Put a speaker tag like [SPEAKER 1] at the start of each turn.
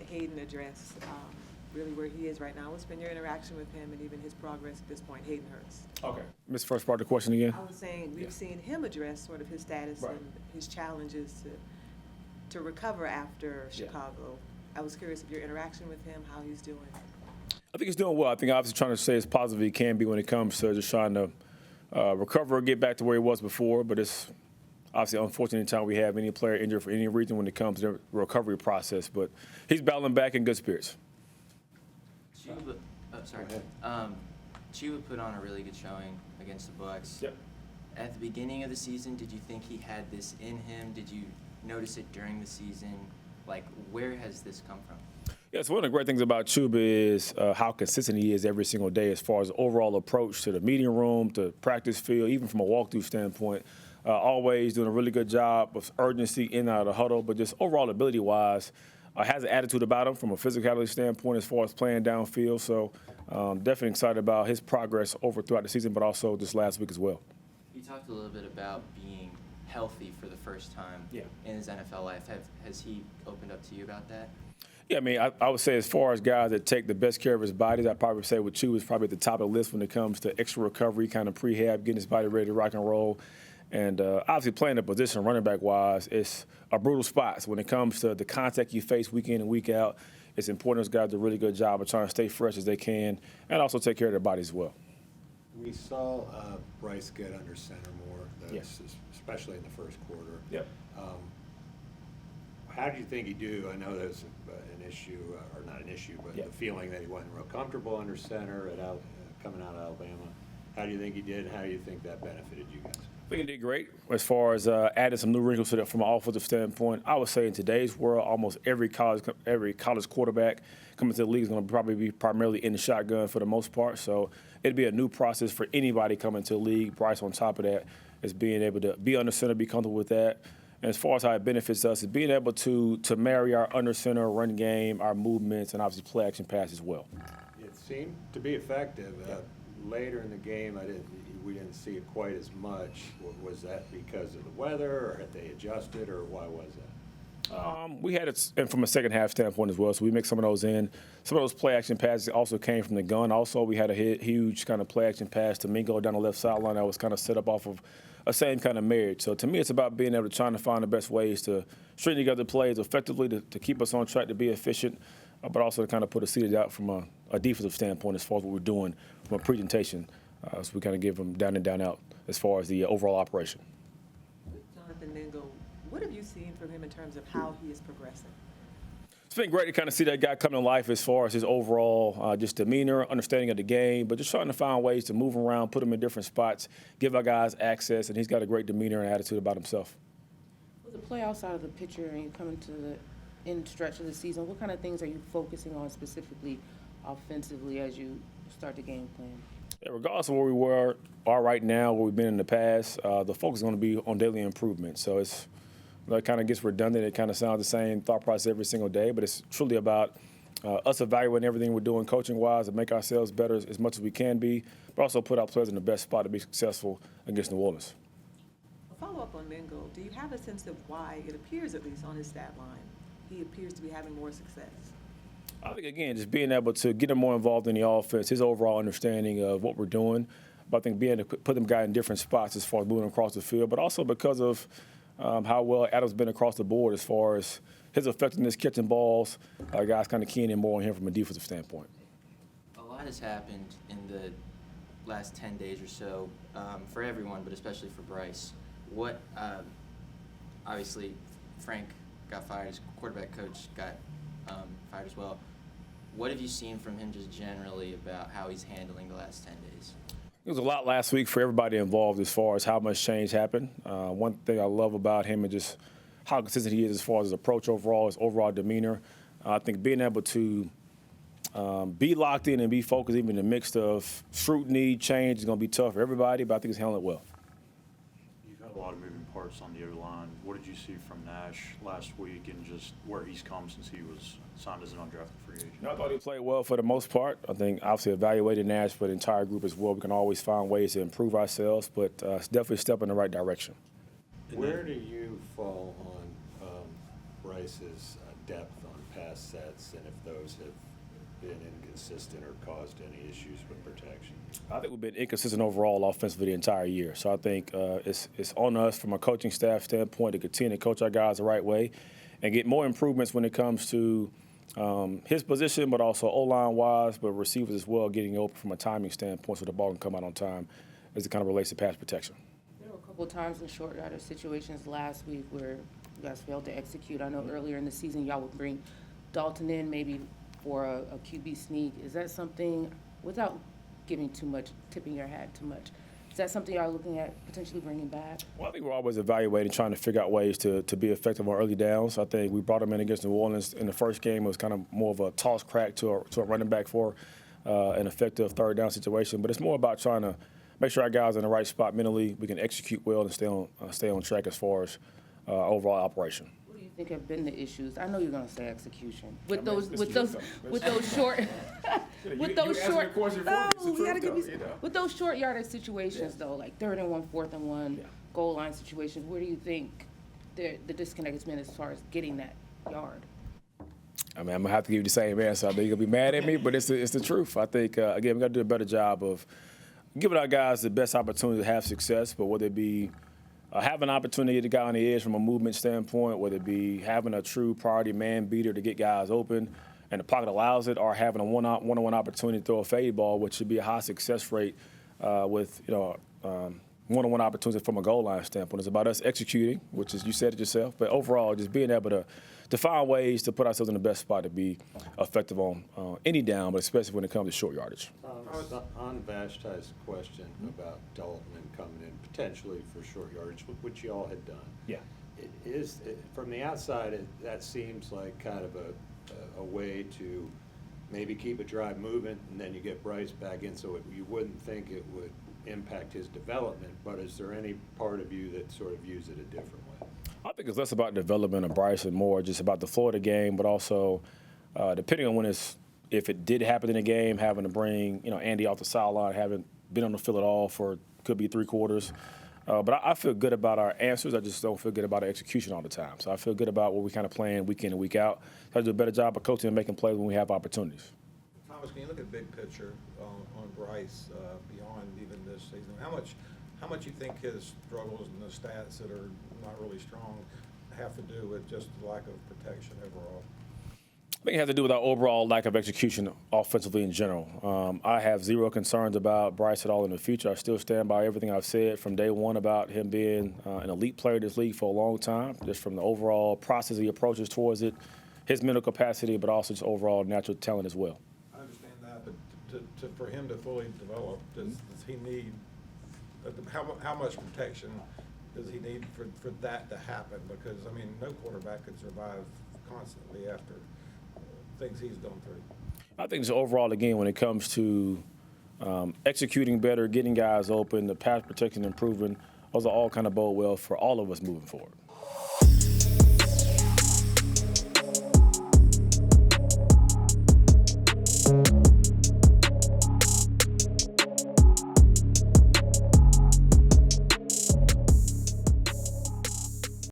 [SPEAKER 1] Hayden address really where he is right now. What's been your interaction with him and even his progress at this point, Hayden Hurst?
[SPEAKER 2] Okay. Miss First part of the question again?
[SPEAKER 1] I was saying we've seen him address sort of his status and his challenges to recover after Chicago. I was curious of your interaction with him, how he's doing.
[SPEAKER 2] I think he's doing well. I think obviously trying to stay as positive as he can be when it comes to just trying to recover, get back to where he was before. But it's obviously unfortunate anytime we have any player injured for any reason when it comes to the recovery process. But he's battling back in good spirits.
[SPEAKER 3] Chuba put on a really good showing against the Bucks.
[SPEAKER 2] Yep.
[SPEAKER 3] At the beginning of the season, did you think he had this in him? Did you notice it during the season? Like, where has this come from?
[SPEAKER 2] Yeah, so one of the great things about Chuba is how consistent he is every single day as far as the overall approach to the meeting room, to practice field, even from a walkthrough standpoint. Always doing a really good job of urgency in and out of the huddle, but just overall ability-wise, has an attitude about him from a physicality standpoint as far as playing downfield. So definitely excited about his progress throughout the season, but also this last week as well.
[SPEAKER 3] You talked a little bit about being healthy for the first time in his NFL life. Has he opened up to you about that?
[SPEAKER 2] Yeah, I mean, I would say as far as guys that take the best care of his bodies, I'd probably say with Chuba is probably at the top of the list when it comes to extra recovery, kind of prehab, getting his body ready to rock and roll. And obviously playing the position running back-wise, it's a brutal spot. So when it comes to the contact you face week in and week out, it's important those guys do a really good job of trying to stay fresh as they can and also take care of their bodies as well.
[SPEAKER 4] We saw Bryce get under center more, especially in the first quarter.
[SPEAKER 2] Yep.
[SPEAKER 4] How do you think he do? I know there's an issue, or not an issue, but the feeling that he wasn't real comfortable under center coming out of Alabama. How do you think he did? How do you think that benefited you guys?
[SPEAKER 2] I think he did great as far as adding some new wrinkles to that from an offensive standpoint. I would say in today's world, almost every college quarterback coming to the league is going to probably be primarily in the shotgun for the most part. So it'd be a new process for anybody coming to the league. Bryce, on top of that, is being able to be under center, be comfortable with that. And as far as how it benefits us, is being able to marry our under center run game, our movements, and obviously play action pass as well.
[SPEAKER 4] It seemed to be effective. Later in the game, we didn't see it quite as much. Was that because of the weather, or had they adjusted, or why was that?
[SPEAKER 2] We had it from a second half standpoint as well, so we mixed some of those in. Some of those play action passes also came from the gun. Also, we had a huge kind of play action pass to Mingo down the left sideline that was kind of set up off of a same kind of marriage. So to me, it's about being able to try to find the best ways to string together plays effectively to keep us on track to be efficient, but also to kind of put a seed out from a defensive standpoint as far as what we're doing from a presentation. So we kind of give them down and down out as far as the overall operation.
[SPEAKER 1] Jonathan Mingo, what have you seen from him in terms of how he is progressing?
[SPEAKER 2] It's been great to kind of see that guy come to life as far as his overall just demeanor, understanding of the game, but just trying to find ways to move around, put him in different spots, give our guys access, and he's got a great demeanor and attitude about himself.
[SPEAKER 5] With the play outside of the picture and you coming to the end stretch of the season, what kind of things are you focusing on specifically offensively as you start the game plan?
[SPEAKER 2] Yeah, regardless of where we are right now, where we've been in the past, the focus is going to be on daily improvement. So that kind of gets redundant. It kind of sounds the same thought process every single day, but it's truly about us evaluating everything we're doing coaching-wise and make ourselves better as much as we can be, but also put our players in the best spot to be successful against New Orleans.
[SPEAKER 1] A follow-up on Mingo, do you have a sense of why it appears, at least on his stat line, he appears to be having more success?
[SPEAKER 2] I think, again, just being able to get him more involved in the offense, his overall understanding of what we're doing, but I think being able to put them guys in different spots as far as moving across the field, but also because of how well Adam's been across the board as far as his effectiveness catching balls, guys kind of keying in more on him from a defensive standpoint.
[SPEAKER 3] A lot has happened in the last 10 days or so for everyone, but especially for Bryce. What, obviously, Frank got fired, his quarterback coach got fired as well. What have you seen from him just generally about how he's handling the last 10 days?
[SPEAKER 2] It was a lot last week for everybody involved as far as how much change happened. One thing I love about him is just how consistent he is as far as his approach overall, his overall demeanor. I think being able to be locked in and be focused even in the midst of scrutiny, change is going to be tough for everybody, but I think he's handling it well.
[SPEAKER 6] You've had a lot of moving parts on the O-line. What did you see from Nash last week and just where he's come since he was signed as an undrafted free agent?
[SPEAKER 2] I thought he played well for the most part. I think obviously evaluated Nash for the entire group as well. We can always find ways to improve ourselves, but it's definitely a step in the right direction.
[SPEAKER 4] Where do you fall on Bryce's depth on past sets, and if those have been inconsistent or caused any issues with protection?
[SPEAKER 2] I think we've been inconsistent overall offensively the entire year. So I think it's on us from a coaching staff standpoint to continue to coach our guys the right way and get more improvements when it comes to his position, but also O-line wise, but receivers as well, getting open from a timing standpoint so the ball can come out on time as it kind of relates to pass protection.
[SPEAKER 5] There were a couple of times in short yardage situations last week where you guys failed to execute. I know earlier in the season y'all would bring Dalton in maybe for a QB sneak. Is that something, without giving too much, tipping your hat too much, is that something y'all looking at potentially bringing back?
[SPEAKER 2] Well, I think we're always evaluating, trying to figure out ways to be effective on early downs. I think we brought him in against New Orleans in the first game. It was kind of more of a toss crack to a running back for an effective third down situation. But it's more about trying to make sure our guys are in the right spot mentally. We can execute well and stay on track as far as overall operation.
[SPEAKER 5] What do you think have been the issues? I know you're going to say execution. With
[SPEAKER 2] I mean,
[SPEAKER 5] those
[SPEAKER 2] it's
[SPEAKER 5] with
[SPEAKER 2] the
[SPEAKER 5] those
[SPEAKER 2] truth,
[SPEAKER 5] with
[SPEAKER 2] though.
[SPEAKER 5] those short with those short
[SPEAKER 1] we gotta give you
[SPEAKER 5] with those short yardage situations though, like 3rd and 1, 4th and 1, goal line situations, where do you think the disconnect has been as far as getting that yard?
[SPEAKER 2] I mean, I'm gonna have to give you the same answer. I know you're gonna be mad at me, but it's the truth. I think again, we gotta do a better job of giving our guys the best opportunity to have success, but whether it be having an opportunity to get on the edge from a movement standpoint, whether it be having a true priority man beater to get guys open and the pocket allows it, or having a one-on-one opportunity to throw a fade ball, which should be a high success rate with one-on-one opportunities from a goal line standpoint. It's about us executing, which is, you said it yourself, but overall just being able to find ways to put ourselves in the best spot to be effective on any down, but especially when it comes to short yardage.
[SPEAKER 4] On Vashti's question about Dalton and coming in potentially for short yardage, which you all had done.
[SPEAKER 2] Yeah.
[SPEAKER 4] From the outside, that seems like kind of a way to maybe keep a drive moving, and then you get Bryce back in, so you wouldn't think it would impact his development, but is there any part of you that sort of views it a different way?
[SPEAKER 2] I think it's less about development of Bryce and more just about the flow of the game, but also depending on if it did happen in the game, having to bring Andy off the sideline, haven't been on the field at all for could be 3 quarters. But I feel good about our answers. I just don't feel good about our execution all the time. So I feel good about what we kind of playing week in and week out. Try to do a better job of coaching and making plays when we have opportunities.
[SPEAKER 7] Thomas, can you look at the big picture on Bryce beyond even this season? How much you think his struggles and the stats that are not really strong have to do with just the lack of protection overall?
[SPEAKER 2] I think it has to do with our overall lack of execution offensively in general. I have zero concerns about Bryce at all in the future. I still stand by everything I've said from day one about him being an elite player in this league for a long time, just from the overall process he approaches towards it, his mental capacity, but also just overall natural talent as well.
[SPEAKER 7] I understand that, but for him to fully develop, does he need how much protection does he need for that to happen? Because, I mean, no quarterback could survive constantly after things he's gone through.
[SPEAKER 2] I think just overall, again, when it comes to executing better, getting guys open, the pass protection improving, those are all kind of bode well for all of us moving forward.